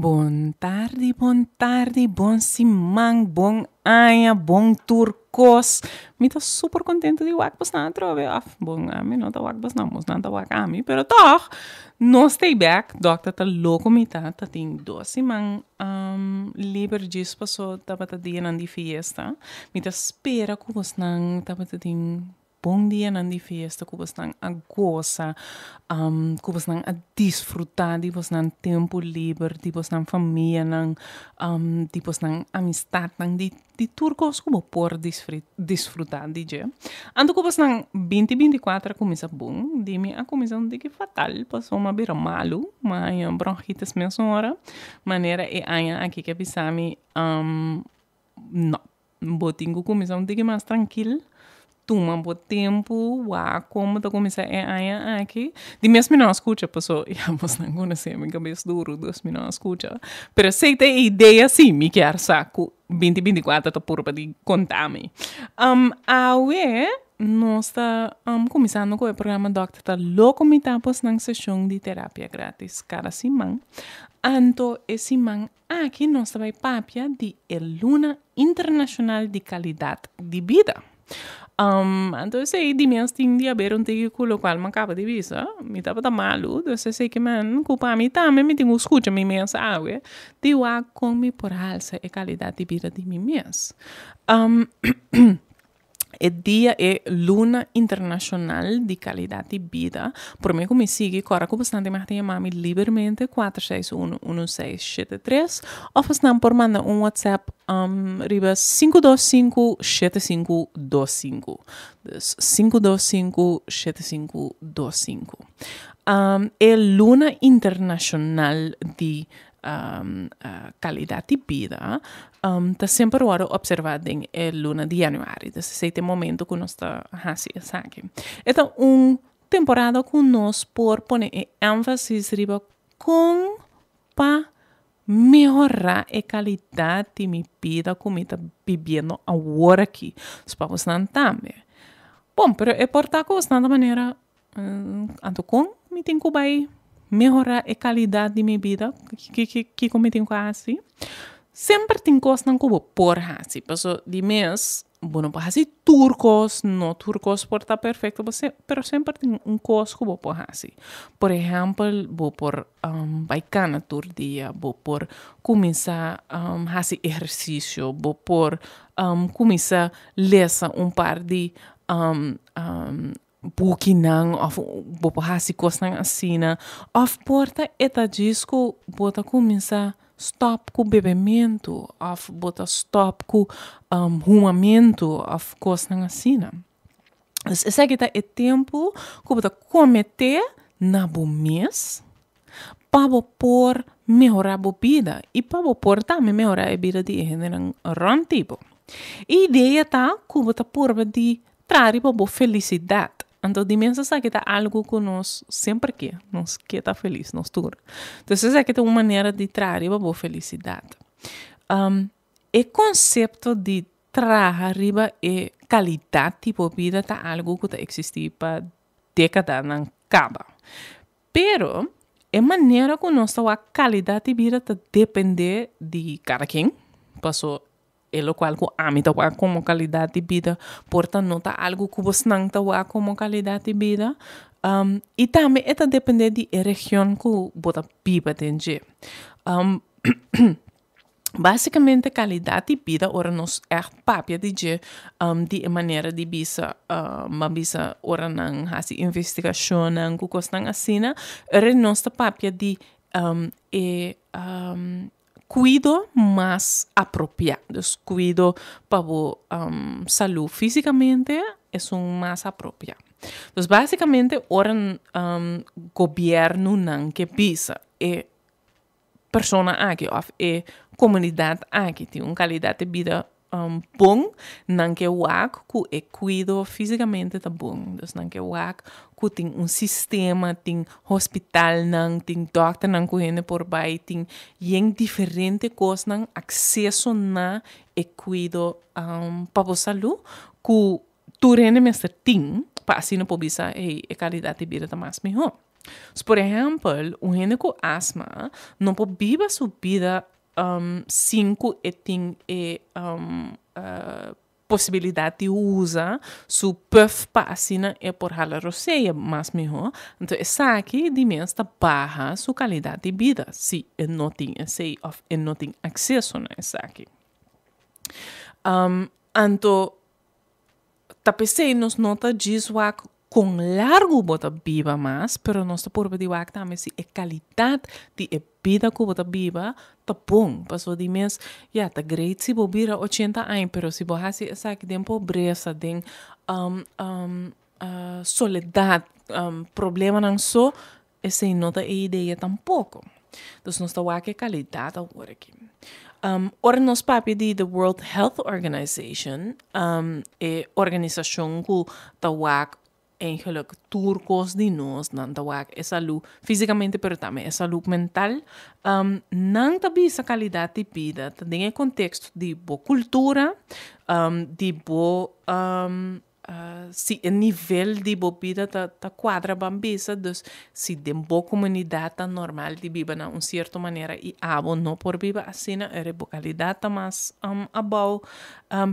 Buon tardi, buon simang, buon aia, buon turcos. Mi tô super contente de wak bestaan trouwens. Bom, ami, não tá wak bestaan, mas não tá wak ami. Pero toch, no stay back, dokter tá louco mita, tá tem 2 simang liber dias passou, tá bata dia nan di fiesta. Mi tá espera que você não tá bata tem bom dia nan di fiesta, que você não a goza, que você não a desfrutar de você não tempo livre, de você não família, não, de você não amistad, não de turcos que você pode desfrutar de je. Ando que você não 2024 começa bom, de mim a começa de que fatal, passou uma beira malo, mas bronquitis mesmo hora, maneira é ainda aqui que pisami, não, botinho começa de que mais tranquilo. Toma um bom tempo, como tá começar a aqui. De mesmo não escuta, pessoal, vamos não conhecer, minha cabeça duro, 2 minutos não escuta. Pero sei tem ideia, sim, me quer saco, 2024 tá por para contar-me. Nós está começando com o programa Doctor, tá louco me tá na sessão de terapia grátis cada semana. Anto esse semana, aqui nós vai papia de Luna Internacional de Qualidade de Vida. Então sei de minhas ting de haver tegi com o qual me acaba de visa, me tava da malu, então sei que man culpa me também me tenho escuta me mensa água, de wa com me por alça e qualidade de vida de mim mesmo. O dia é Luna Internacional de Qualidade de Vida. Por mim, como me sigue, corre com bastante mais tempo, mami, livremente, 461-1673. Ou você não por mandar WhatsApp, riba 525-7525. 525-7525. É Luna Internacional de qualidade de vida está sempre observado em luna de januário. Esse é o momento que nós estamos fazendo aqui. Então, temporada que nós por poner ênfase com para melhorar a qualidade de minha vida como está vivendo agora aqui. Os papos não também. Bom, pero é portar coisa de maneira anto com me tem que vai melhorar a qualidade de minha vida que como tem quase sempre tem coisas que eu por assim passo de mês bueno para assim turcos não turcos por estar perfeito você pero sempre tem coisa que eu por assim por exemplo vou por baicar todo dia vou por começar fazer exercício vou por começar ler par de bukinang of bopo hasi kosnang asina of porta eta disco bota começar stop com bebimento of bota stop com rumamento of kosnang asina esse aqui tá é tempo que bota cometer na bo mês para por melhorar a vida e para por também melhorar a vida de gente ron tipo ideia tá que bota por de trazer para felicidade. Então, de mensa sabe que é algo que nós sempre quer, nós quer estar feliz, nós tudo. Então, isso é que é uma maneira de trazer para felicidade. O conceito de trazer a qualidade de vida é algo que está existindo para décadas não acaba. Pero, a maneira que nós temos a qualidade de vida depende de cada quem. Passou lo qual que a mim tawa como qualidade de vida, portanto não tá algo que você não tawa como qualidade de vida, e também это depende de região que você vive dentro. Basicamente qualidade de vida ora nos papia de maneira de bisa bisa ora não hasi investigação não que costan assina ora nos papia de cuido mais apropriado. Cuido para a saúde fisicamente é mais apropriado. Então, basicamente, o governo não que pisa é pessoa aqui, ou é comunidade aqui, tem uma qualidade de vida bom, não que o que é cuido fisicamente tá bom. Então, não que o que tem sistema, tem hospital, não tem doctor, não que por baixo, tem diferente coisas, não acesso na e cuido para a saúde, que tu rende mesmo tem, para assim não pode ser a qualidade de vida tá mais melhor. Por exemplo, um gente com asma não pode viver sua vida cinco e tem possibilidade de usar su puff para assina e por hala roceia mais melhor. Então, essa aqui de menos está barra sua qualidade de vida se não tem esse ou não tem acesso a essa aqui. Então, tá pensei nos nota diz com largo bota viva mais, pero nós tá por pedir também se a qualidade de vida que bota viva tá bom, passou de mês, tá great se bobira 80 anos, pero se boha se essa que tem pobreza, tem soledade, problema não só, essa nota é ideia tampouco. Então nós tá que qualidade agora aqui. Ora nós papi de the World Health Organization, é organização que tá eigenlijk turcos de nós não é saúde fisicamente, pero também é saúde mental. Não também essa qualidade de vida, tem o contexto de boa cultura, de boa se o nível de boa vida tá quadra bambisa, então se tem boa comunidade tá normal de viver de uma certa maneira e abo não por viver assim, é boa qualidade tá mais abau,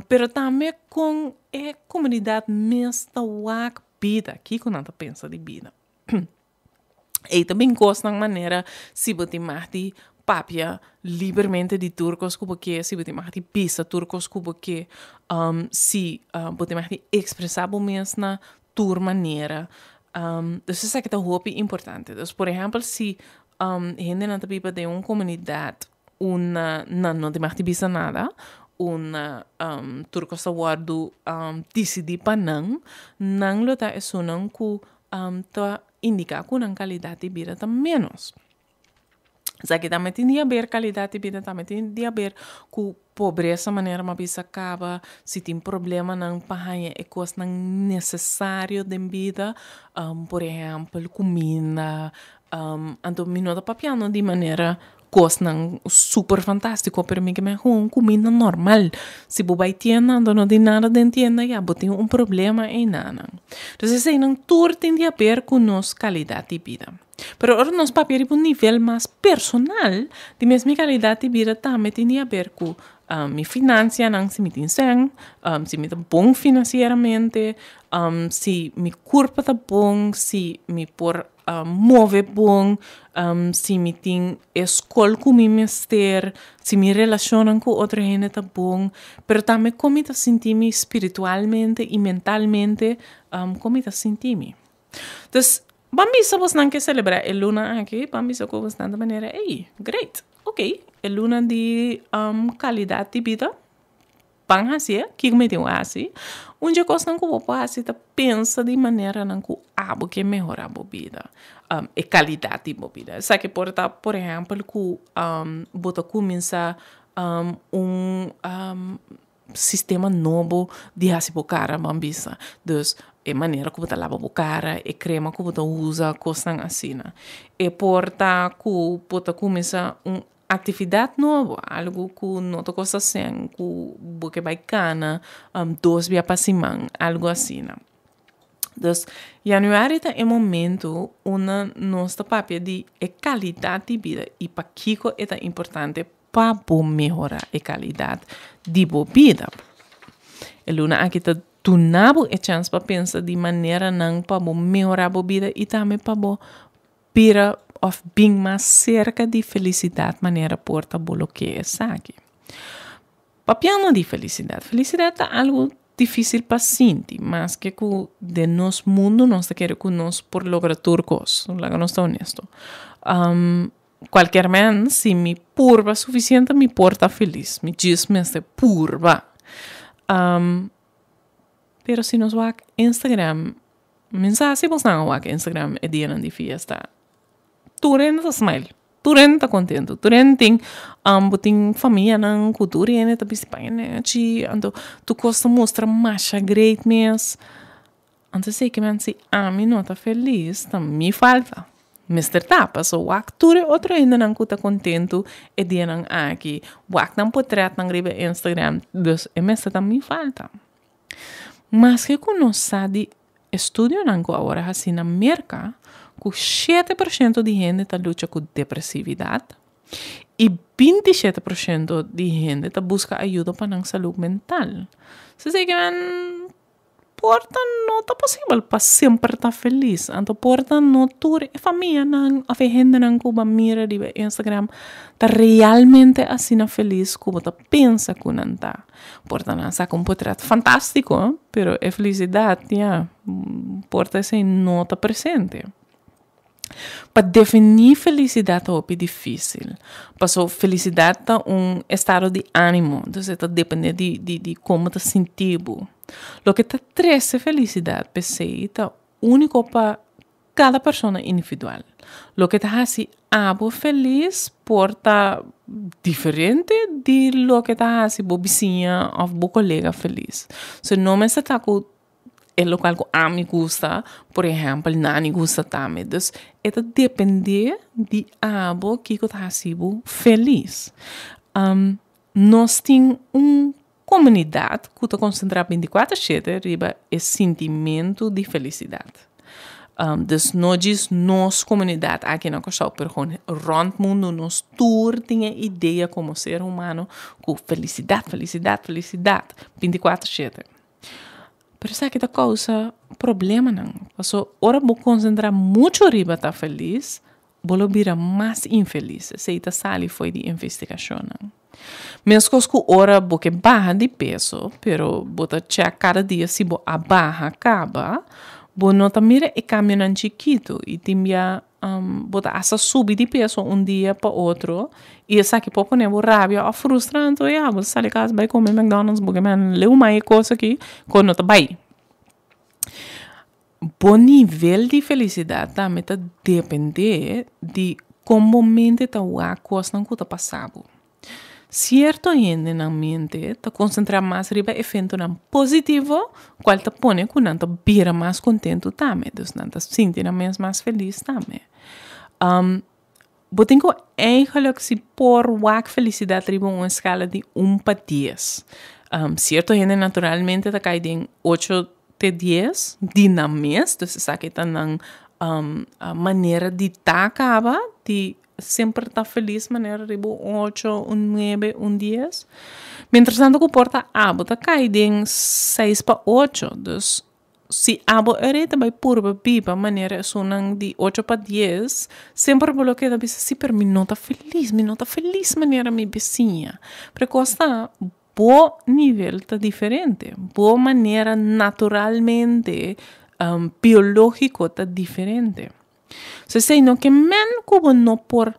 pero também com a comunidade mesmo vida, aqui que não pensa de vida. E também gosta de maneira se você mais papia livremente de turcos como que se você mais pisa turcos como que se você mais expressar mesmo na tua maneira. Então isso é que é muito importante. Então, por exemplo, se gente não vive de uma comunidade não tem mais pisa nada, turco sa wardu decidi pa não lo ta é não que ta indica que não qualidade de vida tá menos. Já que também tem a ver qualidade de vida, também tem a ver com pobreza, maneira uma vez acaba, se tem problema não pahanha é coisa não necessário de vida, por exemplo, comida, então me nota papiano de maneira coisa não super fantástico, para mim que me com comida normal. Se você tienda, não tem nada de tienda, já tem problema em nada. Então, isso não tudo tem a ver com nossa qualidade de vida. Pero agora nós papel um nível mais personal, de mesma qualidade de vida também tem a ver com minha finança, não se me tem sem, se me tá bom financeiramente, se meu corpo tá bom, se me por move bom, se me tem escola com meu mestre, se me relacionam com outra gente tá bom, pero também como tá sentindo espiritualmente e mentalmente, como tá sentindo. Então, Bambisa você não quer celebrar a luna aqui, bambisa com bastante maneira, great, ok, a luna de qualidade de vida, bang assim, que me tem assim, onde a coisa não que você assim, tá pensa de maneira não que abo que melhorar a vida, a qualidade de vida. Sabe que por exemplo, que você começa sistema novo de rasibo cara bambisa, dus é maneira que você lava a cara, é crema que você usa, coisas assim. E porta que você começa atividade nova, algo que não te costa sem, que você vai cana, 2 dias para semana, algo assim. Então, januário é o momento onde nossa papel de qualidade de vida e para que é importante para melhorar a qualidade de vida. E luna aqui está tunabo a chance para pensar de maneira não para melhorar a vida e também para pira of bem mais cerca de felicidade maneira porta bolo que é aqui. Papiano de felicidade. Felicidade é algo difícil para sentir, mas que de nosso mundo nós queremos que nós por lograr turcos, lá nós está honesto. Qualquer man, se me purva suficiente, me porta feliz. Me diz mesmo purva. Pero se nos vai Instagram, mensagem se você não vai Instagram é dia de fiesta. Tu renda smile, tu renda contento, tu renda tem família não, tu renda tá bispaine, então tu gosta mostrar macha great mesmo. Então sei que man se me não tá feliz, tá me falta. Mister Tapa, so wak ture outro ainda não está contento e dia não aqui, wak não portrait não gribe Instagram, dus e mestre também falta. Mas que conosco de estudo não agora assim na América, que 7% de gente está luta com depressividade e 27% de gente está busca ajuda para a saúde mental. Se você quer porta não está possível para sempre estar feliz. Então, porta não toda a família, a gente não Cuba mira de Instagram, está realmente assim feliz como está pensa que não está. Porta não saca portrait fantástico, pero a felicidade, porta assim não está presente. Para definir felicidade é difícil. Porque felicidade é estado de ânimo. Então, depende de como está sentindo. O que te traz felicidade, pensei, é único para cada pessoa individual. O que te hace algo feliz porta diferente de lo que te hace bo vizinha ou bo colega feliz. Se não me está com o local que a mim gusta, por exemplo, não gusta também. Então, isso depende de algo que te hace feliz. Nós temos comunidade que está concentrada 24/7 riba esse sentimento de felicidade. Então, não diz nossa comunidade aqui na Costa, mas rond o mundo, nós todos temos ideia como ser humano com felicidade, 24/7. Pero sabe que causa problema não? Porque ora vou concentrar muito riba estar feliz, vou virar mais infeliz. Essa sali foi de investigação. Mesmo que ora vou que barra de peso, pero bota check cada dia se vou a barra acaba, vou nota mira e caminhando chiquito e timbia bota essa subir de peso dia para outro e essa que pode poner rabia ou frustrante vou sair de casa vai comer McDonald's porque man leu mais coisa aqui quando nota vai. Bom nível de felicidade também tá depender de como mente tá a coisa não que está passando. Certo gente na mente está concentrar mais riba evento positivo, qual te põe que não tá vira mais contento também, então não tá sentindo mais feliz também. Eu tenho eigenlijk se por wak felicidade riba uma escala de 1 para 10. Certo gente naturalmente tá cai em 8 de 10 dinâmicas, então se que tá na maneira de tá acaba de sempre está feliz, maneira de 8, 9, 10. Mientras tanto, que porta abo, está caído em 6 para 8. Então, se abo ereta vai pura pipa, maneira sonan de 8 para 10, sempre bloqueia da bisa, se per mi nota feliz, maneira mi vizinha. Porque está bo nível está diferente, bo maneira naturalmente biológico está diferente. Se sei não que men como não por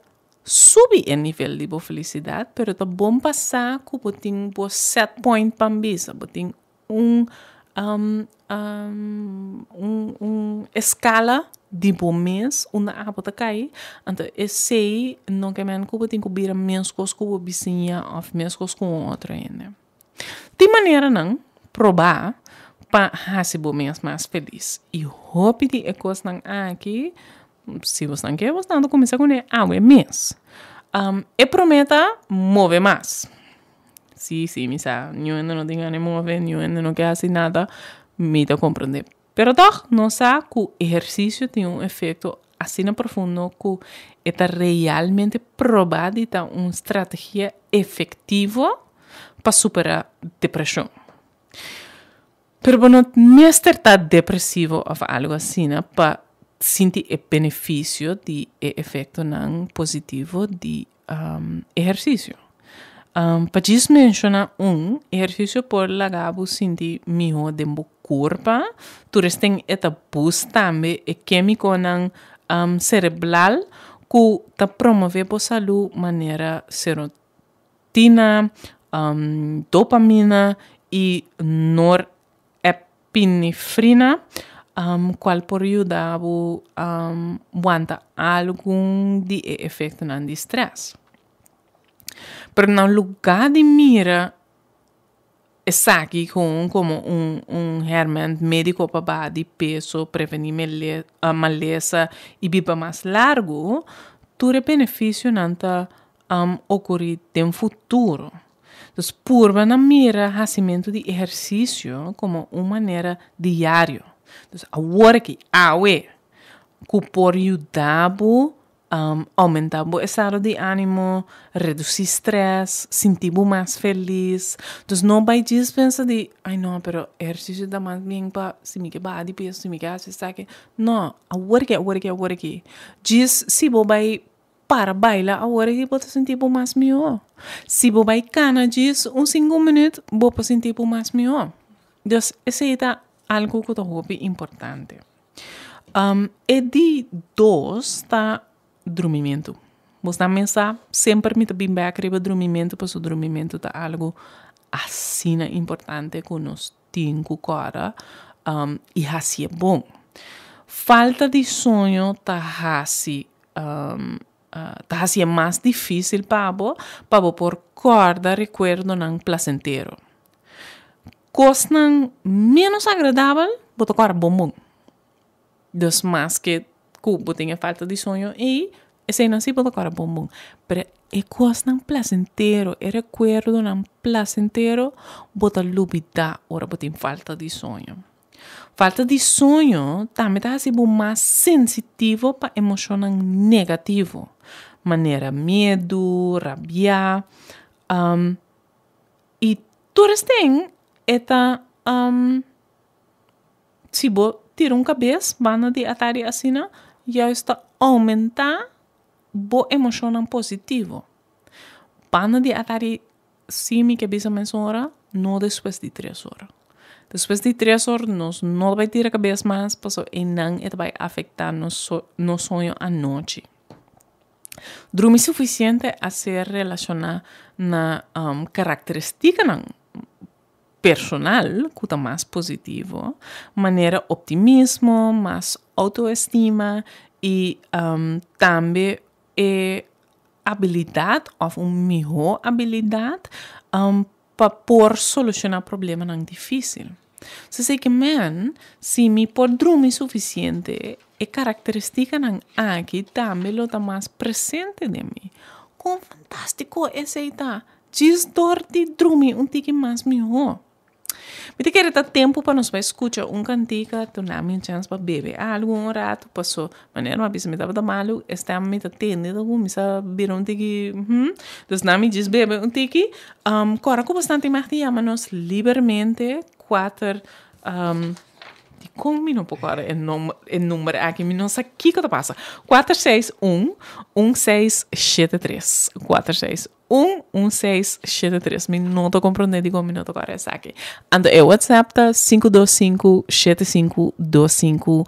subir o nível de boa felicidade, pero tá bom passar como tem bo set point pambisa, tem escala de bom mês, uma abota cai, então esse não que men como tem que vir menos coisas com vizinha ou menos coisas com outra ainda. De maneira não provar para fazer bom mês mais feliz. E hope de coisas não aqui se você não quer, você não começa com é mês. E prometa mover mais. Sim, me sabe, eu ainda não tenho nem mover, eu ainda não quero assim nada, me dá compreender. Pero doch, não sabe que o exercício tem efeito assim profundo que está realmente provado e uma estratégia efetiva para superar a depressão. Pero não mesmo estar depressivo ou algo assim, para sentir o benefício de efeito não positivo de exercício. Para isso mencionar exercício por lagabo sentir melhor de meu corpo, tu tem esta boost também e químico não cerebral que ta promove a saúde maneira serotina, dopamina e norepinefrina, qual por ajudar a aguantar algum de efeito de estresse. Pero no lugar de mira, está aqui como herman médico para de peso, prevenir maleza e viver mais largo, tudo benefício não ocorrer no futuro. Então, purva na mira fazimento de exercício como uma maneira diária. Então, agora que que por ajudar aumentar o estado de ânimo, reduzir estresse, sentir mais feliz. Então, não vai dispensar de, ai não, pero exercício dá mais bem para se me quebrar de peso, se me quebrar, se sabe. Não, agora que. Diz, se você vai para bailar, agora que você sentir mais melhor. Se você vai cana, diz, 5 minutos, você sentir mais melhor. Então, esse é algo que eu acho importante. E de dois, tá dormimento. Você também sabe, sempre me bem para dormimento, porque o dormimento é algo assim importante que nós temos agora e assim é bom. Falta de sonho tá assim mais difícil para por corda recuerdo não placentero. Coisa menos agradável, botar agora bom. Dos mais que você tem falta de sonho e esse não se pode agora bom. Mas é coisa não placentero, é recuerdo não placentero, bota lubida ora você tem falta de sonho. Falta de sonho também está assim mais sensitivo para emoções negativas, maneira medo, rabia, e todos têm esta se você tira cabeça, vana de atari assim, já está aumentar a emoção positiva. Vana de atari se me cabeça mais hora, não depois de 3 horas. Depois de 3 horas, nós não vai tirar a cabeça mais, porque não vai afetar nosso sonho à noite. Dormir suficiente a ser relacionado na característica personal, que é mais positivo, maneira optimismo, mais autoestima e também habilidade, ou uma melhor habilidade, para por solucionar problemas não difíceis. Se se me por dormir suficiente, é característica não aqui também lo está mais presente de mim. Como fantástico esse está. Diz dor de dormir tique mais melhor. Me quer dar tempo para nós escutar cantiga, tornar minha chance para beber algo rato, passou, maneira uma vez me dava da malo, está me atendendo, me sabe beber tique, então não me diz beber tique, agora com bastante mais te chama-nos livremente 4 como não pode agora o número aqui, não sei o que passa. 461-1673. 461-1673. Me não estou compreendendo como não estou agora essa aqui. Ando é o WhatsApp tá 525-7525.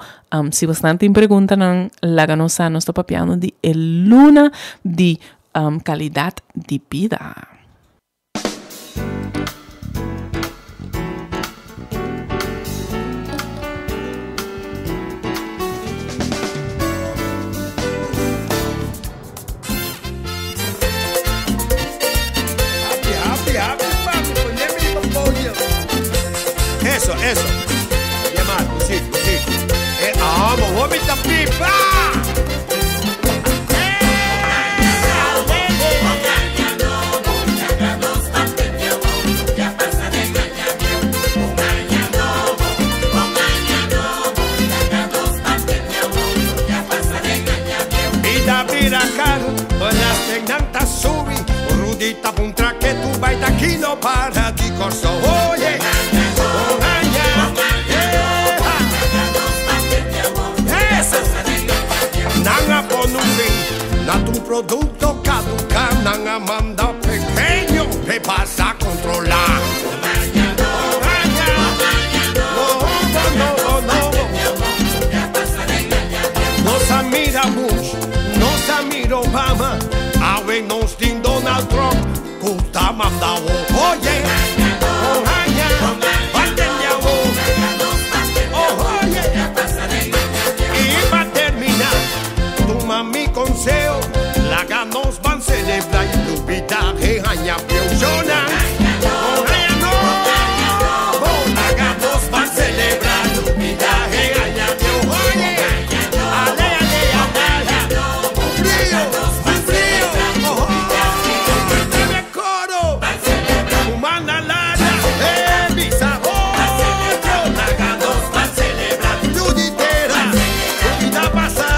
Se você tem pergunta, não laga nos nós estou papiando de luna de qualidade de vida. Eso. Llamado, sí. Vamos, vomita pipa. Vida vira caro, olhas tem nanta subi, rudita puntra que tu vai daqui no para de corso. Oye. Tu producto caduca, nanga manda pequeño, te pasa a controlar. Nos mira Bush, nos mira Obama, a ver nos din Donald Trump, puta mandado, oye. Mi consejo, la ganos van a celebrar y tu vida regaña piojona. La ganos van a celebrar tu vida regaña piojona. Ale, un frío. Dime coro, humana lara, mi sabor. La ganos van a celebrar tu ditera, tu vida pasada.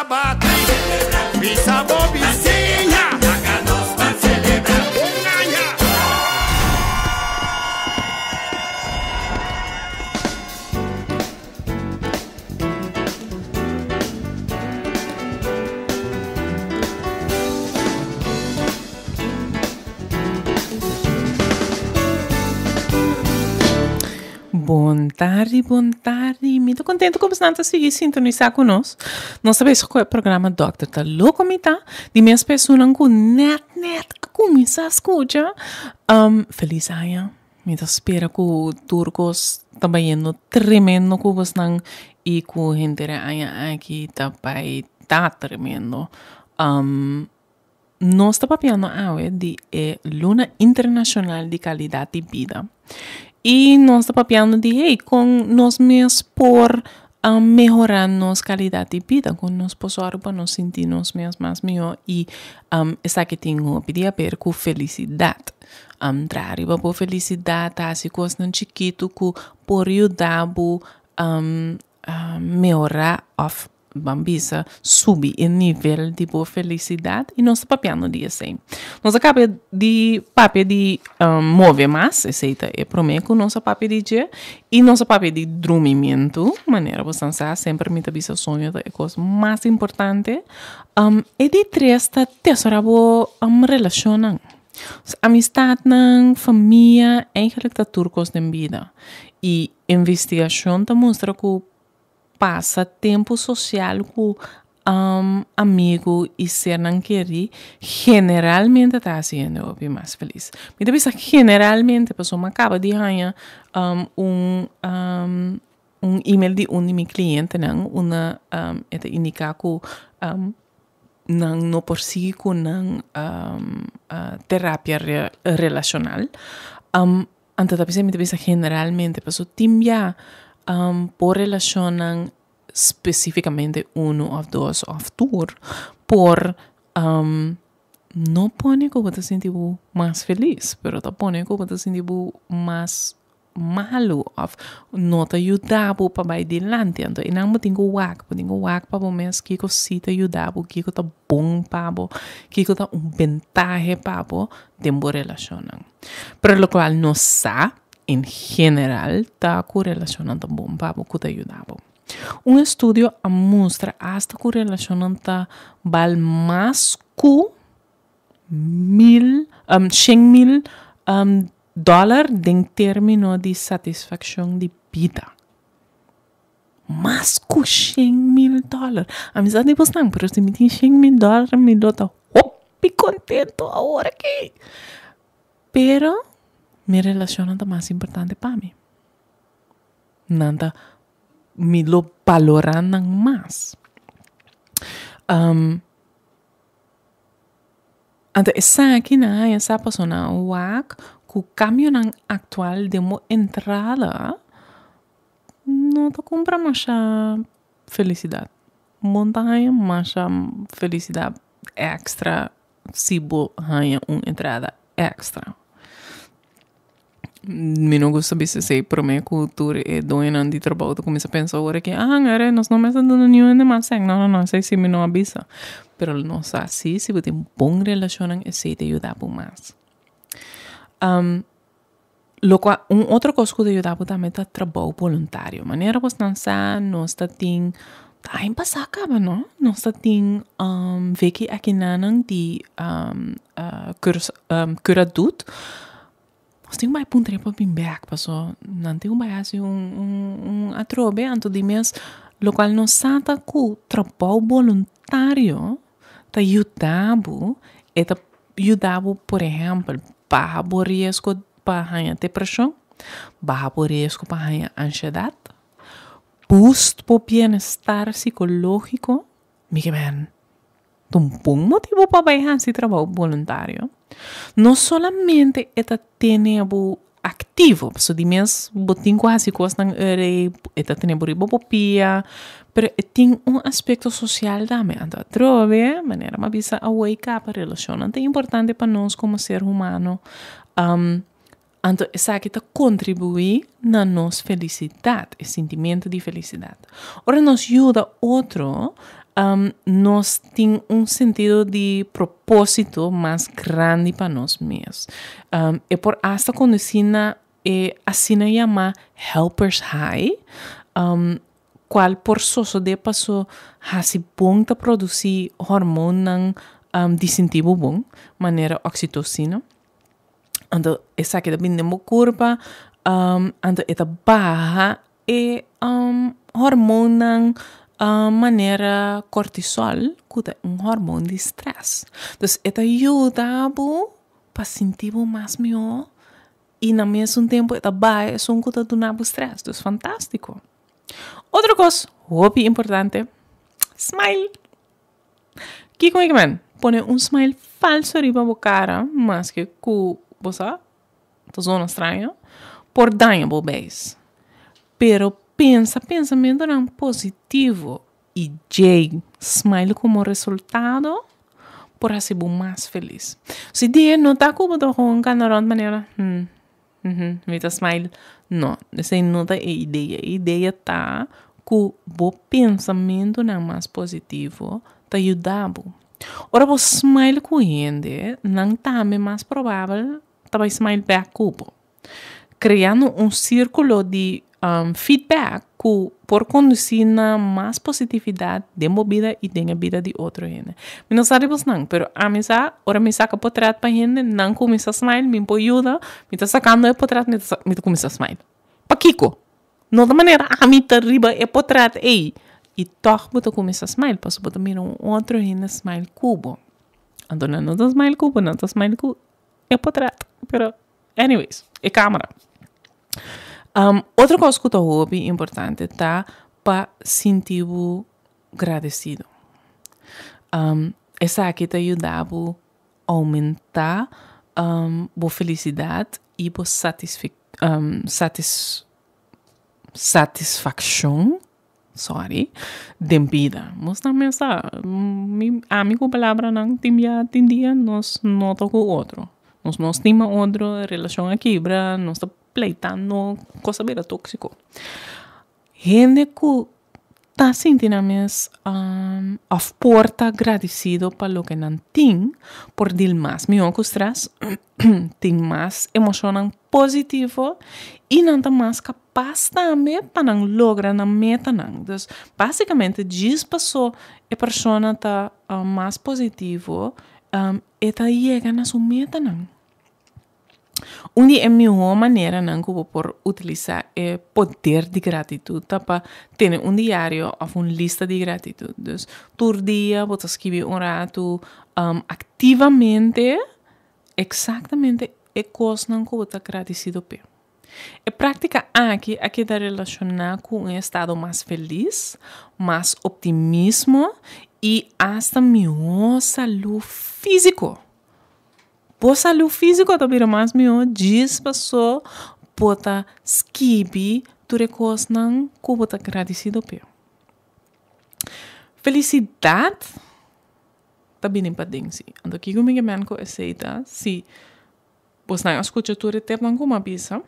bate, visa bobicinha, traga nós pra celebrar. Bom tarde. Muito contente com você estar seguir sintonizar conosco. Nós sabemos que é o programa Doctor tá louco, de minhas pessoas que net começa a escutar. Feliz ano. Me espera que o turcos também no tremendo que você não e que a gente aqui também tá tremendo. Nós estamos papiando de Luna Internacional de Qualidade de Vida. E nós estamos papiando de com nós mesmos por melhorar nossa qualidade de vida, com nós possamos para nos sentir nós mesmos mais melhor e essa que tenho pedir a ver com felicidade. Traria por felicidade, assim coisas chiquito que por ajudar a melhorar of bambisa subir o nível de boa felicidade e nós papiando de assim. Nós acabamos de papel de mover mais, aceita é prometo nosso papel de dia e nosso papel de dormimento, maneira você sabe sempre me tabisa sonho é coisa mais importante. E de três tá tesourabo relacionam. Amistade na família eigenlijk tá turcos na vida e investigação tá mostra que passa tempo social com amigo e ser não querer generalmente está fazendo o mais feliz. Me deve ser generalmente a pessoa acaba de ganhar um e-mail de meu cliente não uma indica que não persigue com terapia relacional. Então me deve ser generalmente a pessoa timbia por relacionar especificamente uno ou dois ou tour por não pone que você sentir mais feliz, pero tá pone que você sentir mais malo ou não te ajudar para vai adiante. Então, e não tem que wak para o mês que você te ajudar, que tá bom para que tá vantagem para tempo relacionar. Pero lo qual não sabe em geral, está correlacionando bom para o que ajudava. Estudo mostra hasta correlacionando val mais que $100,000 em termos de satisfação de vida. Mais que $100,000. A mim sabe bastante, mas se me tem $100,000, me dou contento agora aqui. Pero mi relación es más importante para mí. Nada me lo valoran más. Ante esa persona que cambio actual de entrada no te compra más felicidad. Montanha más felicidad extra si vos hay una entrada extra. Me não gosta de ser para minha cultura e doendo de trabalho tu começa a pensar agora que agora nós não estamos dando nenhum de mais não sei se me não avisa pero não sei se você tem um bom relação e se te ajuda por mais outra coisa que te ajuda por também é trabalho voluntário maneira você não sabe nós tem tá em passar acaba não nós tem ver que aqui não de curador. Nós temos um tempo bem back, pessoal. Não tem assim atrobe antes de mês, lo qual nós santa que trabalho voluntário te ajudava e te ajudava, por exemplo, para o risco para a depressão, para o risco para a ansiedade, boost para o bem-estar psicológico, me que bem. Um bom motivo para fazer esse trabalho voluntário. Não solamente é tempo ativo, pessoal de mês, botem quase coisas na hora, é tempo de bobopia, mas tem aspecto social também. Então, trove, maneira uma visa a wake up a relação. É importante para nós como ser humano. Então, essa aqui está contribuir na nossa felicidade, o sentimento de felicidade. Ora, nos ajuda outro nós tem sentido de propósito mais grande para nós mesmos. É por esta quando assim chama Helpers High, qual por soso de passo hasi bom ta produzir hormônio distintivo bom, maneira oxitocina. Então, essa que também tem curva, então esta barra é hormônio maneira cortisol, que é hormônio de stress. Então, esta ajuda para sentir mais melhor e no mesmo tempo esta barra é um que dá stress. Então, é fantástico. Outra coisa, muito importante, smile. Que como é que man? Põe smile falso riba a cara, mas que você tá zona estranha, por danho bo base. Pero pensamento não positivo e smile como resultado, por assim mais feliz. Se dia não tá como do ronca na maneira, Vita smile. Não, essa não é a ideia. A ideia tá que o pensamento não mais positivo te ajudava. Ora, o smile com gente não tá mais provável que vai smile back cubo. Criando círculo de feedback que por conduzir na mais positividade de uma vida e de vida de outra gente. Não sabemos não, pero a mim ora me saca portrait para gente, não começa a smile, me ajuda, me tá sacando o portrait, me começa a smile. Pa Kiko, não da maneira a mim tá riba é portrait aí. E toch bota começa a smile, passo bota mira outro gente smile cubo. Então não tá smile cubo, não tá smile cubo, é portrait. Pero anyways, é câmera. Outra coisa que eu hobby importante tá para sentir agradecido. Essa aqui te ajudava a aumentar a felicidade e a satisfação, de vida. Mas também a minha palavra não tinha nós nota com o outro. Nós temos outra relação aqui, nós estamos pleitando coisa bem tóxico. Gente que está sentindo mais a porta agradecido para o que não tem, por dir mais melhor que o stress, tem mais emoção positiva e não está mais capaz também para não lograr na meta. Então, basicamente, diz passou a pessoa está mais positiva e está chegando na sua meta. Uma é melhor maneira que eu posso utilizar é poder de gratitude para ter diário ou uma lista de gratitude. Então, todo dia você escreve rato ativamente, exatamente a coisa que você está agradecido por. A prática aqui está relacionada com um estado mais feliz, mais otimismo e até melhor saúde física. Por saúde física também mais melhor, diz pessoa pode escrever tudo coisa que você está agradecido por. Felicidade também é importante. Então, aqui comigo eu aceita se você não escuta tudo o tempo como avisa.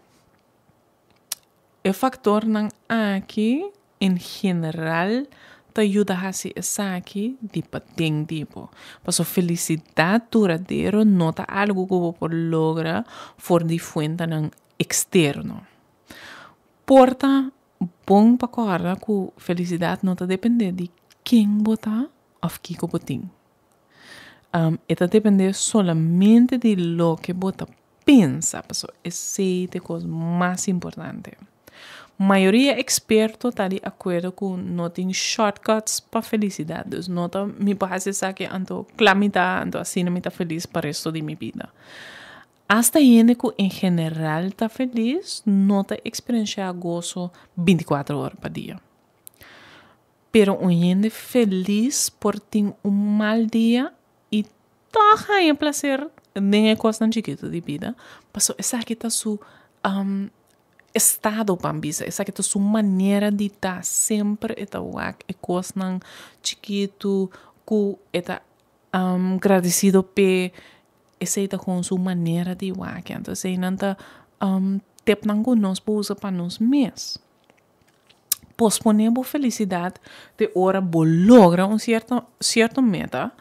O factor aqui, em geral, te ajuda a fazer isso aqui de patente tipo. Para sua felicidade duradoura, nota algo que você logra for de fonte externo. Porta, bom para acordar que felicidade não depende de quem você ou que você tem. Ela depende solamente de lo que você pensa. Essa é a coisa mais importante. A maioria experto está de acordo com não tem shortcuts para felicidade. Não está me parece que ando clamita, ando assim não me está feliz para o resto de minha vida. Hasta gente que em geral está feliz, não está experienciando gozo 24 horas por dia. Pero um gente feliz por ter mal dia e toca em prazer nem coisa tão chiquita de vida. Passo essa aqui está su estado pambisa, essa aqui é a sua maneira de estar sempre é coisa chiquito que é agradecido pe essa é com sua maneira de wak, então essa não tá tep não conosco usa para nós mesmos. posponer a felicidade de hora bo logra certo meta.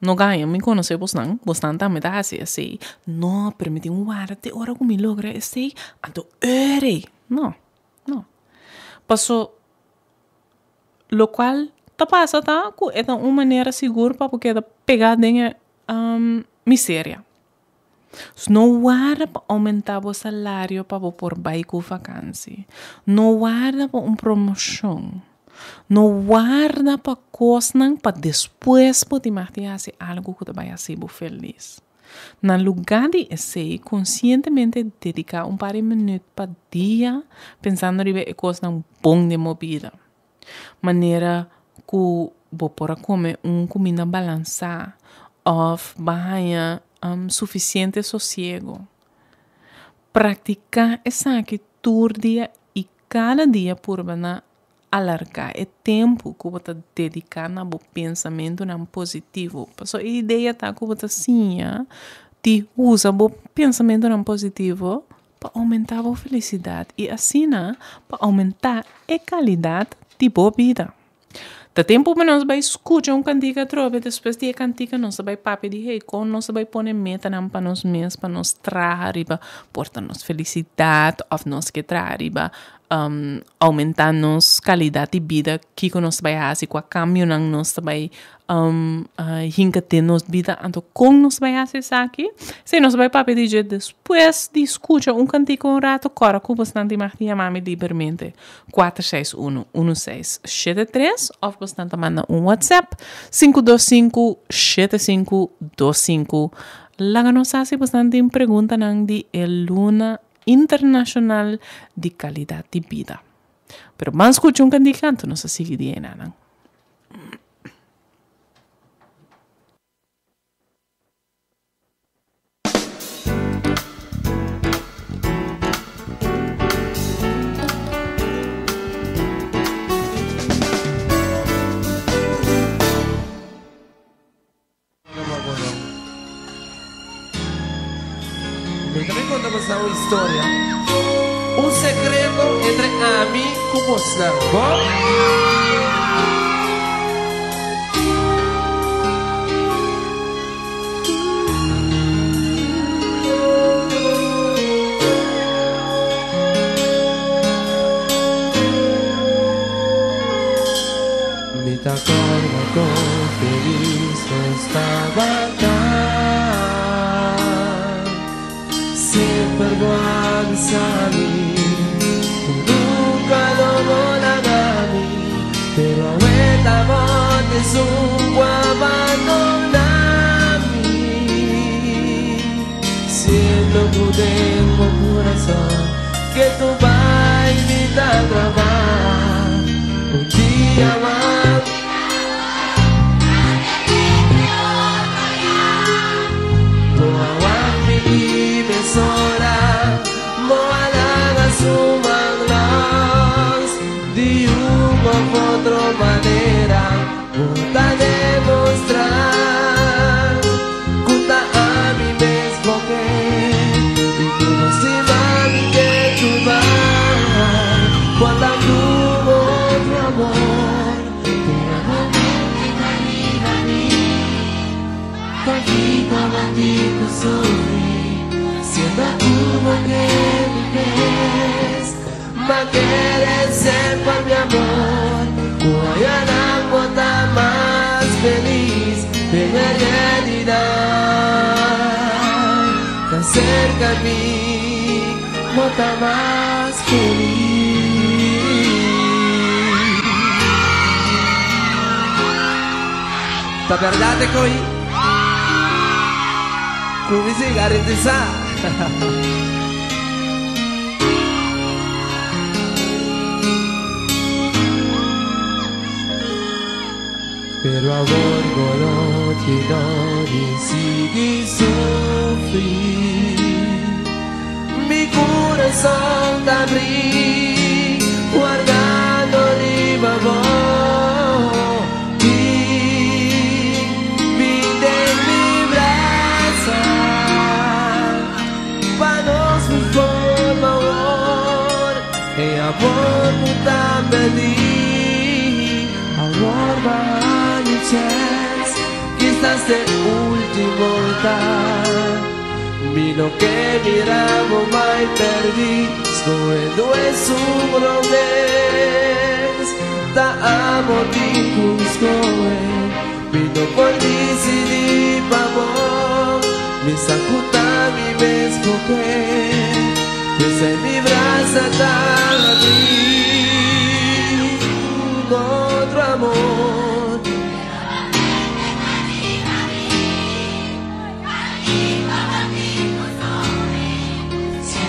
No ganha, me conhece bastante a meta assim. Não, permite guarda de hora que me logra esse, anto Não. Passou, lo qual tá passa tá com é uma maneira segura para porque da pegar denha miséria. Não guarda para aumentar o salário para por baixo vacância. Não guarda para uma promoção. Não guarda para coisas para depois poder marcar algo que vai ser feliz. Na lugar de esse, conscientemente dedicar par de minutos para dia pensando em coisas bom de movida. Maneira que vou para comer comida balançada ou banha suficiente sossego. Praticar essa que todo dia e cada dia por bana alargar é tempo que você dedicar na bo pensamento positivo. Porque a ideia tá que você sim, te usa bo pensamento positivo para aumentar a felicidade e assim para aumentar a qualidade de boa vida. Da tempo que nós vai escutar cantiga trova, depois de cantiga nós vai papi de rei, com nós vai pôr meta para nós mesmos, para nós trazer riba, porta nos felicidade, ou nós que trazer riba, aumentar nos qualidade de vida, que nós vai fazer com a caminho nós vai hincater nos vida, então como nós vai fazer isso aqui, se nós vai papi de depois de escutar cantiga rato, cora com bastante martinha mami livremente, 461-1673, ou bastante manda WhatsApp, 525-7525. Lá nos hace bastante pergunta de Luna Internacional de Qualidade de Vida. Pero vamos escuchar cantiga, então nós sigue de nada. Também contamos uma história. Um segredo entre Ami e Mosna. Bom? Me acordo com feliz, não estava perdoado sabe nunca lo volagami pero ahorita botes un abandonami siento poder con corazón que tu baile da grabar un día más. De uma ou outra maneira vou a demonstrar conta a mim mesmo que e tu não se sabe que tu vai quando tu outro amor que amor que vai vir a mim contigo sorrir sendo como que me ves. Mas quieres ser por mi amor, voy a dar cuota más feliz de la realidad. Te acerca a mí, cuota más feliz. La verdad es que hoy, con mi cigarrito pero agora te não decidi sofrer. Mi coração tá abrir, guardando livre amor. Vim de mi braça, para nós me forma amor, e amor não tá feliz. quizás el último tal. Vino que miramos mai perdi, scoendo es un progres. Ta amo ti cuscoe, vino por decidir pavor. Mi sacuta mi ves porque, pues en mi brazo tan a ti, otro amor.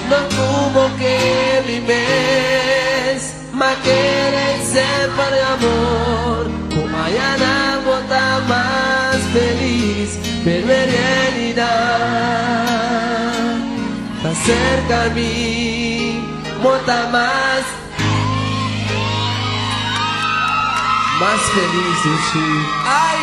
No como que vives, ma quieres ser para amor. Como mañana bota más feliz, pero en realidad está cerca a mí, bota más feliz de ti. ¡Ay!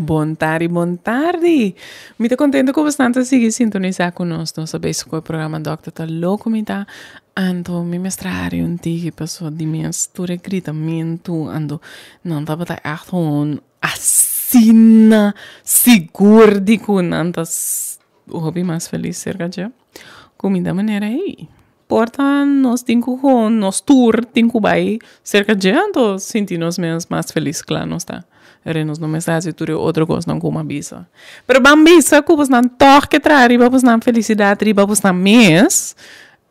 Bom tarde. Me tô contente com bastante seguir sintonizar conosco. Nós sabemos que o programa Doctor tá louco, me tá ando me mestrare um tige pessoa de minha recrutamento ando não tava tá echt assina seguro de que nantas o hobby mais feliz cerca de comida maneira aí. Porta nós tinco com nós tour tinco vai cerca de ando sentimos mais feliz claro nós tá. Renos no mensagem tudo outro coisa não como avisa. Pero bambisa que você não toque tra riba você não felicidade riba você não mês.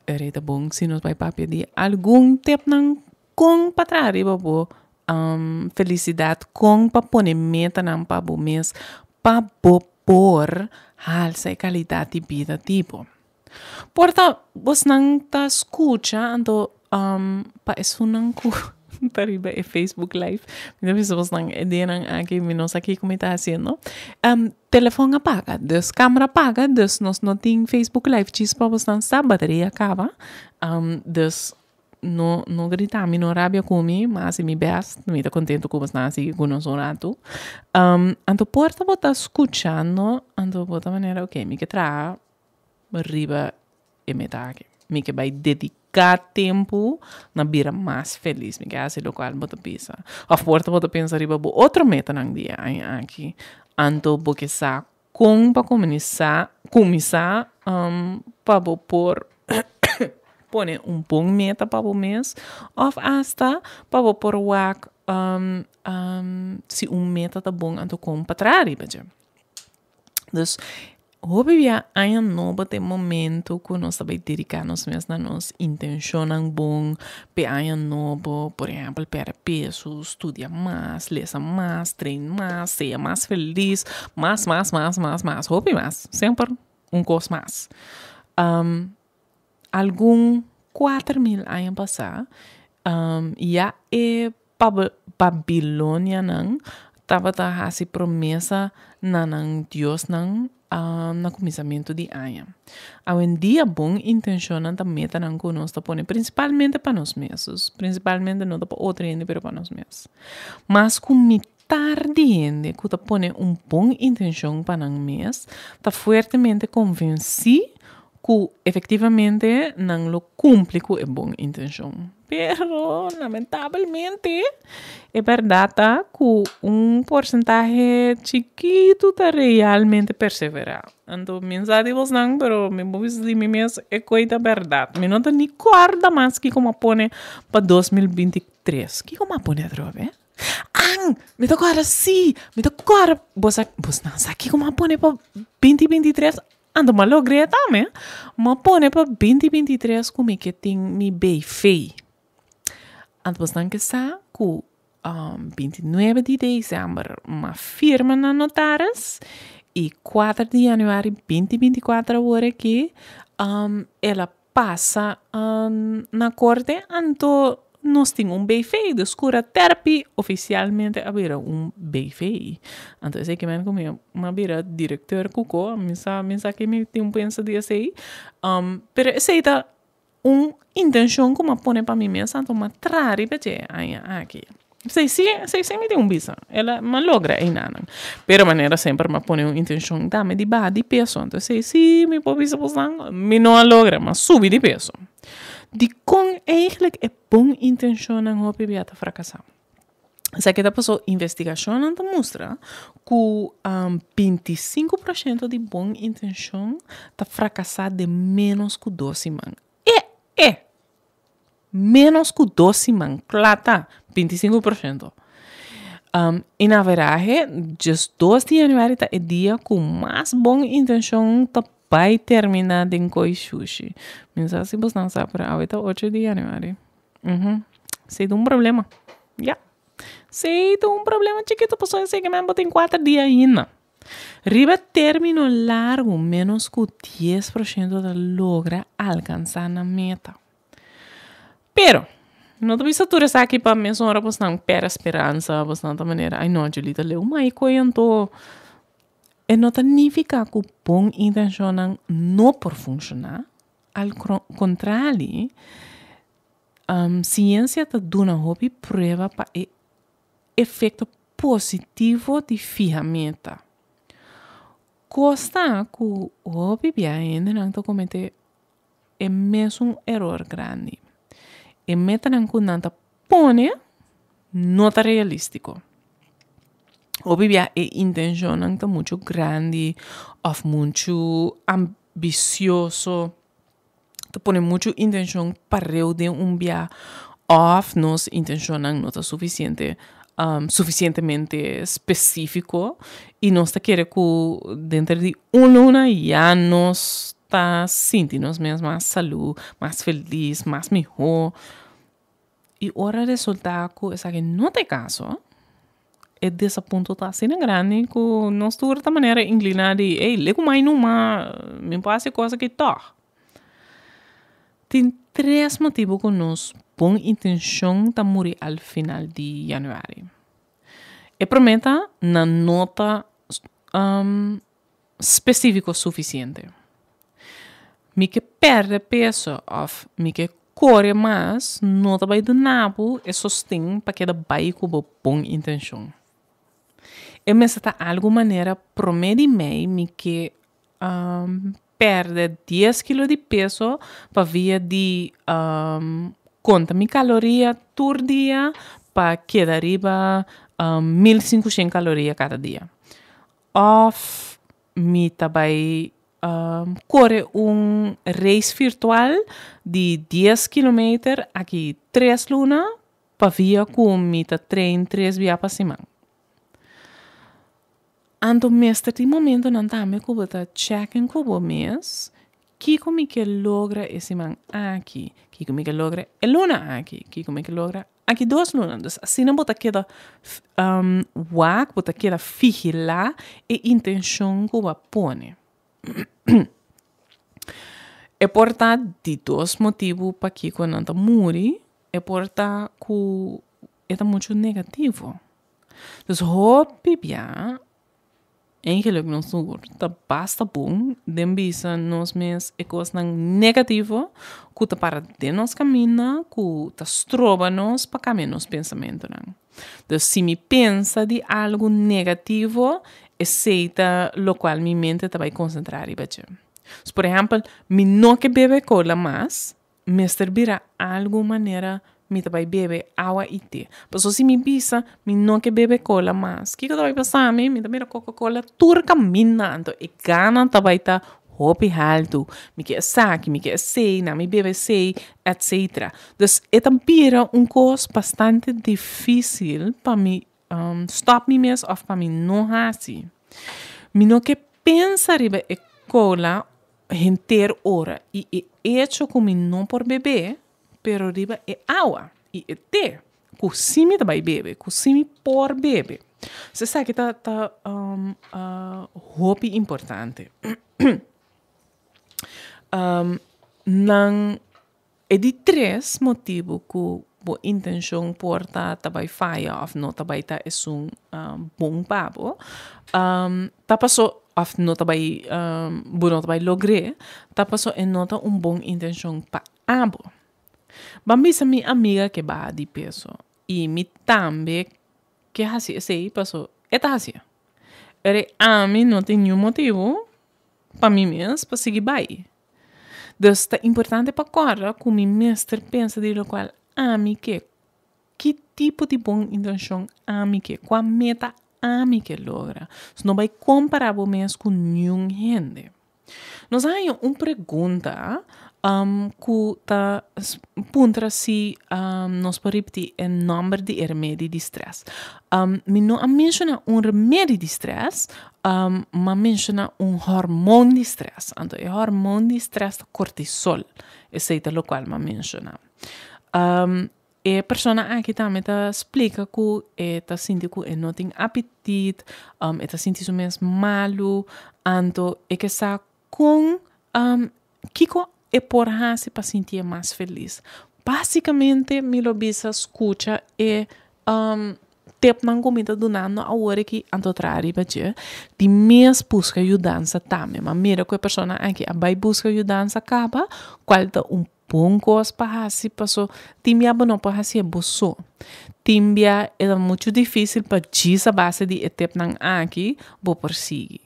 Era bom se nós vai papel de algum tempo não com para tra riba bo felicidade com para pôr meta não para bo mês para bo por halsa qualidade de vida tipo. Porta você não tá escutando para isso não Tariba e Facebook Live. Então, pessoas não entendem aqui, nós aqui como está fazendo. Telefone apaga, dus câmera apaga, dus nós não tem Facebook Live. Chispa, você não sabe, bateria acaba. Dus não grita, me não rabia comigo, mas me best, me está contente com você assim, com nós um rato. Então, porta você escutando, então, de maneira, ok, me que tra riba e me tá aqui. Me que vai dedicar tempo na vida mais feliz. Me que assim lo qual bota pensa. A porta bota pensa riba bo outro meta nang dia aqui. Anto porque sa com para começar para bo por pone bom meta para o mês of hasta para bo por wak se meta tá bom anto com para trás riba já. Dus hobby ja ein novo tem momento que nós também dedicamos mesmo na nossa intenção bom pe ein novo, por exemplo, para peso, estudia mais, lesa mais, treina mais, seja mais feliz, mais, hobby mais, sempre coisa mais. Algum 4.000 anos passar, já é Babilônia não, tava a se promessa na Deus não na começamento de ano. Há dia bom intenção da meta não conosco pone principalmente para nós mesmos, principalmente não para outra gente, mas para nós mesmos. Mas com tarde gente que pone bom intenção para nós mesmos, tá fortemente convencido que efectivamente não lo cumpre com a boa intenção. Pero, lamentavelmente, é verdade que porcentaje chiquito está realmente perseverar. Então, mensagem vos não, pero me vou dizer mim mesmo é coisa verdade. Me não tem nem corda mais que como pone para 2023. Que como pone outra vez? Me toca agora sim, me toca agora. Vos não sabe que como pone para 2023? Ando malo greta, me. Ma pone para 2023 como que tem me bem feio. Ando bastante que sa que 29 de dezembro uma firma na notaras e 4 de janeiro 2024 agora que ela passa na corte, então nós temos bem feio, descura terapia oficialmente a ver bem feio. Então é que me comigo, uma vira diretor cuco, me que me tem pensa de assim, pero aceita intenção como pone para mim mesmo, então uma trari bete aqui. Sei me tem bisa. Ela me logra em nada. Pero maneira sempre me põe uma intenção dame de ba de peso. Então sei me pode bisa posang, me não logra, mas sube de peso. De com eigenlijk é bom intenção na hobby biata fracassar. Se que passou investigação não mostra que 25% de boa intenção está fracassar de menos que 12 man. Menos que 12 man, claro, 25%. E na verdade, just 2 de janeiro é o dia com mais boa intenção vai terminar de coi sushi. Mas se você não sabe, é 8 de janeiro. Se tem problema. Yeah. Se tem problema chiquito, pessoal, sei que me botem 4 dias ainda. Riba término largo, menos que 10% da logra alcançar na meta. Pero, não te precisa tudo aqui para mesmo hora você não perde esperança, você não tá maneira, ai não, Julita, leu, mas coianto, não significa que bom intenção não por funcionar, ao contrário, ciência tá dando hobby prova para efeito positivo de ferramenta. Costa que o hobby ainda não tá cometer é mesmo um erro grande. E meta não kunanta pone não tá realístico. Hobby é intenção não tá muito grande, ou muito ambicioso. Tá pone muito intenção para reunir dia, ou nossa intenção não tá suficientemente específico e nós tá querendo que dentro de luna já nós tá sentindo mesmo mais saúde, mais feliz, mais melhor. E ora resulta que essa que não tem caso, é desse ponto tá sendo grande que nós de outra maneira inclinada de, ei, lego mais numa, me passa coisa que tá. Tem 3 motivos que nós boa intenção tá morrer ao final de janeiro. E prometa na nota específico suficiente. Me que perde peso ou me que corre mais, não tá vai do nabo e sostém para que da vai com boa intenção. E me está algo maneira promete me que perde 10 kg de peso para via de conta minha caloria por dia para que deriva 1.500 calorias cada dia. Ou me também corre race virtual de 10 km aqui 3 lunas para via com me treino 3 dias para semana. Ando neste momento não tá me cubo tá checking cubo mês que como que logra esse man aqui que como que logra a luna aqui que como que logra aqui 2 lunas assim não bota queda bota queda vigilar e intenção que va pone é portar de 2 motivos para que quando não tá muri é portar que é muito negativo então hobby bia eigenlijk não sou tá basta bom dembisa nos meus e coisas negativo que tá para de nós caminha que tá estroba nos para caminhar nos pensamento não então se me pensa de algo negativo aceita lo qual minha mente tá vai concentrar e bater por exemplo me não que bebe cola mas me servirá algo maneira me vai beber água e té. Mas se me pisa, me não que bebe cola mais. O que vai passar? Me também Coca-Cola turca caminhando e gana vai estar hopi alto. Me quer saque, me quer sei, me bebe sei, etc. Então, é também coisa bastante difícil para me stop me mesmo ou para me não fazer. Me não que pensa riba e cola inteira hora e hecho que me não por beber pero riba é água e é té. Cosimi também bebe, cosimi por bebe. Você sabe que tá hobby importante. Não é de 3 motivos que a intenção porta também falha ou não também tá é bom papo. Tá passou ou não também não também logre, tá passou é nota bom intenção para abo. Bambisa minha amiga que vai de peso. E me também que assim, sei, passou, assim. A mim não tem nenhum motivo para mim mesmo, para seguir bem. Então, é importante para agora que o meu mestre pensa de lo qual a mim que tipo de boa intenção a mim que, qual meta a mim que logra. Se não vai comparar o mesmo com nenhum gente. Nós temos uma pergunta que está punta se nós podemos repetir o nome de remédio de estresse. Não menciona remédio de estresse, mas menciona hormônio de estresse. Então, o hormônio de estresse é cortisol. Esse é o qual menciona. E a pessoa aqui também explica que está sentindo que não tem apetite, está sentindo mesmo malo, então é que está com Kiko é por assim para sentir mais feliz. Basicamente, me lo bisa escuta e tep não comida do nano a hora que anto trari baje de mes busca ajudança também. Mas mira que a pessoa aqui vai busca ajudança acaba qual tá bom coisa para assim passou timbia não para assim é boço. Timbia é muito difícil para dizer a base de tep não aqui vou perseguir.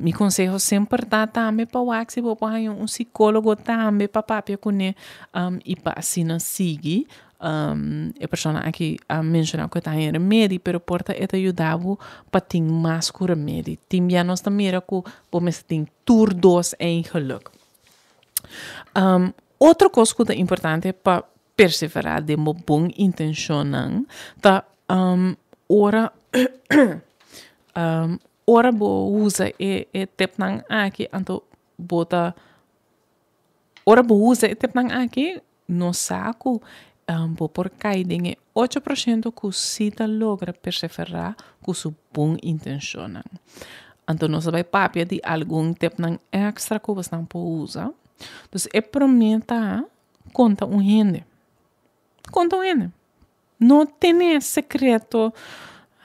Me conselho sempre dar também para o axi, vou pôr um psicólogo também para papia com e para assim não seguir. A pessoa aqui menciona que tem remédio, pero porta é ajudava para ter mais com remédio. Tem já nós também que vamos ter tur 2 em geluk. Outra coisa que é importante para perseverar de uma boa intenção, tá ora bo usa e tep nang aqui anto bota ora bo usa e tep nang aqui no saco bo por caidinge 8% que cita logra perseverar com sua boa intenção. Então nós vai papia de algum tep nang extra que você não pode usar. Então é prometa conta gente. Não tem secreto.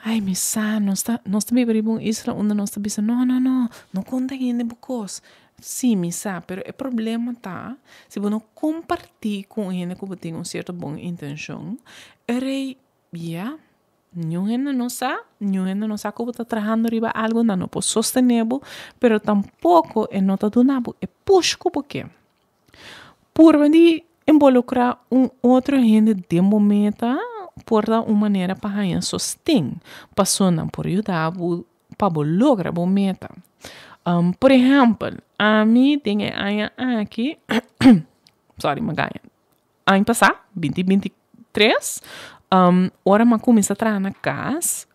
Ai, misa, nós também abrimos uma isla onde nós também não conta ainda bocos. Sim, misa, pero o problema tá, se você não compartilhar com gente que tem uma certa boa intenção, nenhum gente não sabe que você está trabalhando riba algo não pode sostener, pero tampouco não está dando, é push porque por de involucrar outro gente de momento, por dar uma maneira para ganhar sostém, passando por ajudar para lograr a meta. Por exemplo, a mim tem aqui, ganha. Ano passado, 2023, ora eu comecei a trabalhar na casa,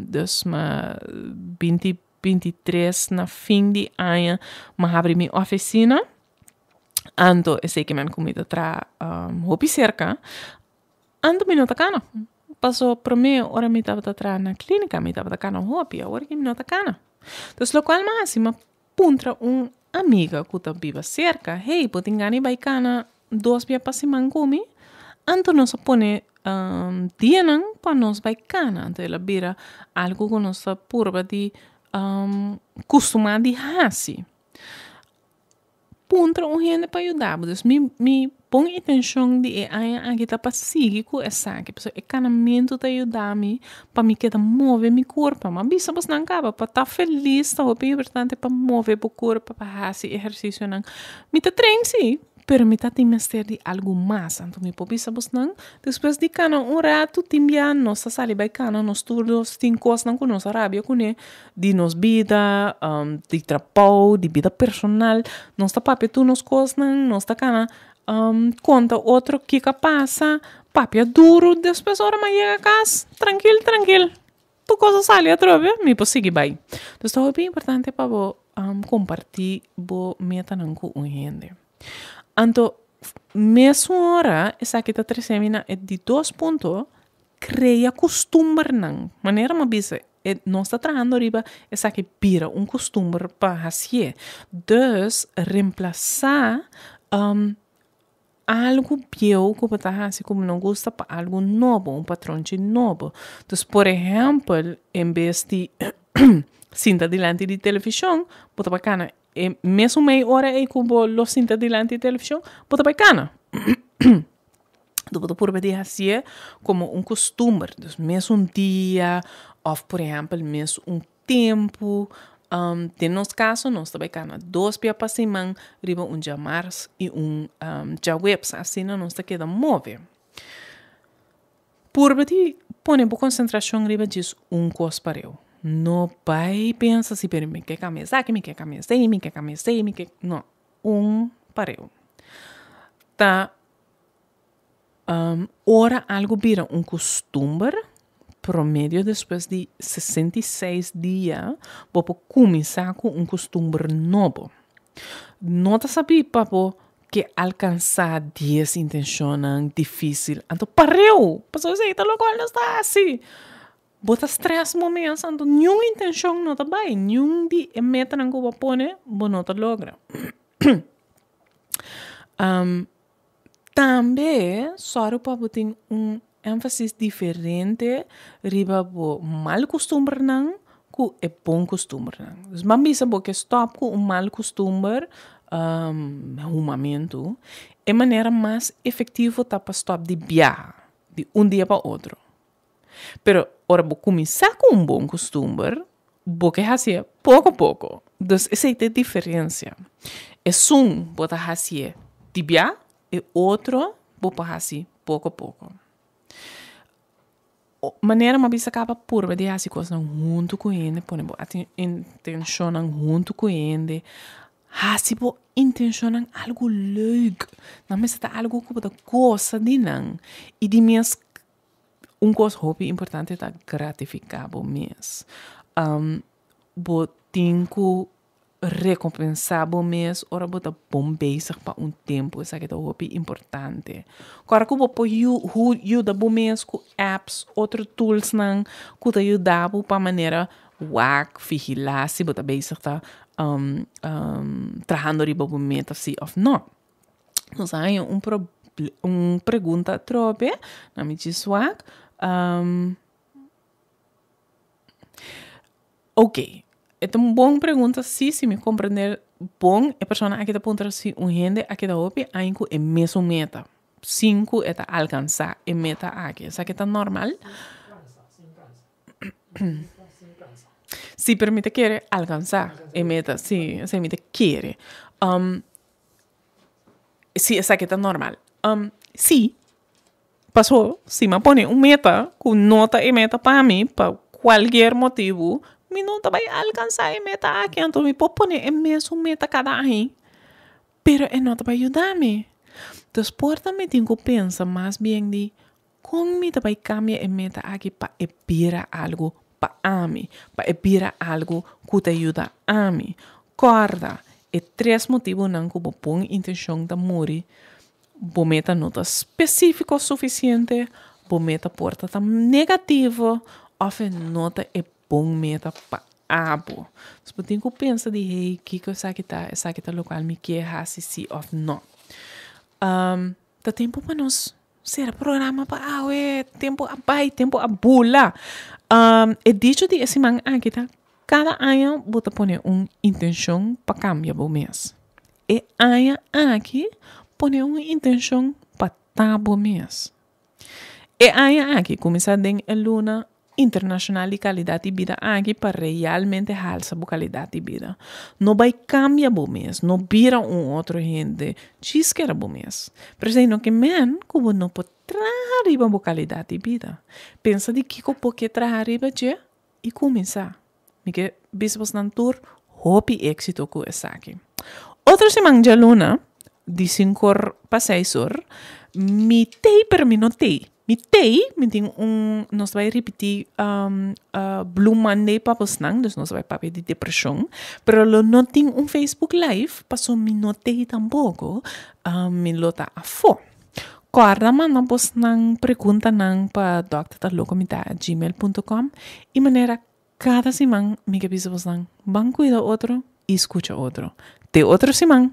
dus 2023, na fim de ano, eu abri minha oficina, então eu sei que eu comecei a trabalhar hobby cerca, ando me nota cana. Passou para mim, ora me estava atrás na clínica, me estava cana hobby, ora que me nota cana. Então, o qual máximo, puntra amiga que está viva cerca, hey, pode enganar vai cana 2 dias para semana comigo, então nós põe dia não para nós vai cana, então ela vira algo que nós purba de costumar de hasi. Puntra gente para ajudar, dus mi boa intenção de aqui tá para seguir com essa aqui, porque o canamento tá ajudar-me para me quedar mover meu corpo, mas bisa você não acaba para estar feliz, tá bem importante para mover o corpo, para fazer exercício não, me tá treino sim, pero me tá tem mestre de algo mais, então me pode bisa você não, depois de cana rato timbia nossa sali vai cana nos turnos tem coisas não com nossa rabia com de nos vida, de trabalho, de vida personal, nós tá papi tu nos coisas não, nós tá cana conta outro que passa, papi é duro, depois hora mais chega a casa, tranquilo, tu coisa sali a trove, me pode seguir bem. Então é bem importante para compartilhar a meta não com gente. Então, mesmo hora, essa aqui está trazendo é de 2 pontos, cria costume não. Maneira uma bisa, não está trabalhando riba, essa aqui vira costume para fazer. Dus, reemplazar algo viejo que você faz como não gosta para algo novo, patrão novo. Então, por exemplo, em vez de cinta delante de televisão, você bacana, mesmo meia hora é como lo cinta delante de televisão, você bacana. Tu pode de hacer como un costumbre, dus mes un día, of por ejemplo, mes un tempo. En nos caso, nós também cana 2 dias para semana, riba un jamars e un jawebs, assim nós tá queda move. Por de pone boa concentração riba diz un cos para eu. Não vai pensar se per me quer camisa, que me quer camisa, me quer camisa, me quer não, un para eu. Tá ora algo vira un costumbre promedio depois de 66 dias, vou começar com um costume novo. Não tá sabendo, papo, que alcançar 10 intenções difícil. Então, pareu! Passou isso aí, tá logo, não está assim. Bota stress momentos, então, nenhuma intenção não tá bem. Nenhum de meta que eu vou pôr, não tá logra. Também, só o papo tem ênfase diferente riba bo mal costumbre nang ku e bom costumbre nang. Dus mamisa bo que stop com mal costumbre arrumamento é maneira mais efetiva para stop de viajar de dia para outro. Pero ora bo começar com bom costumbre, bo que hacer pouco a pouco. Dus essa é a diferença. É bota hacer de viajar e outro bo para hacer pouco a pouco. Maneira uma bisa acaba por de assim coisas junto com ele, por exemplo, intenção junto com ele, hasibo intenção algo leuk, não me está algo que você gosta de não, e de minhas coisa hobby importante é gratificar o mês, botinho recompensar o mês, ora bota bom bezig para tempo, isso aqui é hobby importante. Agora que eu vou ajuda o mês com apps, outros tools não, que te ajudar para maneira vigilar se bota bezig tá trabalhando riba o meta se ou não. Nós aí pergunta trobe, na me diz ok. É uma boa pergunta se me compreender bom, a pessoa aqui está apontando se gente aqui está opi, aí é mesmo meta. 5 é alcançar a meta aqui. Isso aqui está normal? Se permite querer alcançar a meta, se permite querer. Se isso aqui está normal. Se passou, se me põe meta, com nota e meta para mim, para qualquer motivo, me não vai alcançar a meta aqui, então me pode pôr a mesma meta cada ano, pero não vai ajudar-me. Então, por também tenho que pensar mais bem de como me vai cambiar a meta aqui para esperar algo para mim, para esperar algo que te ajuda a mim. Corda, é 3 motivos não que eu ponho intenção de morrer. Bo meta não está específico o suficiente, bo meta porta está negativo, ou nota é bom meta para abo. Então, tem que pensar de, hey, que essa aqui tá local, me quer assim, sim ou não. Dá tempo para nós ser programa para tempo a pai, tempo a bula. É dicho de esse man aqui, tá? Cada ano, bota pôr intenção para cambiar o mês. E ano aqui, pôr intenção para tá o mês. E ano aqui, começar a luna internacional de qualidade de vida aqui para realmente alçar a qualidade de vida. Não vai cambiar o mês, não vira outro gente, diz que era o mês. Mas aí não que men, como não pode trazer a qualidade de vida. Pensa de que pode trazer a e começar. Porque bisbos não tur, hobby éxito com essa aqui. Outra semana de luna, de 5 para 6 horas, me tei per me não tei. Nós vai repetir Blue Monday para os não, dus nós vai papel de depressão, pero não tem Facebook Live, passou me notei tampouco, me lota a fo. Corda manda vos não pergunta não para doctor.locomita@gmail.com e maneira cada semana me que vos não, van cuida outro e escuta outro. Te outra semana.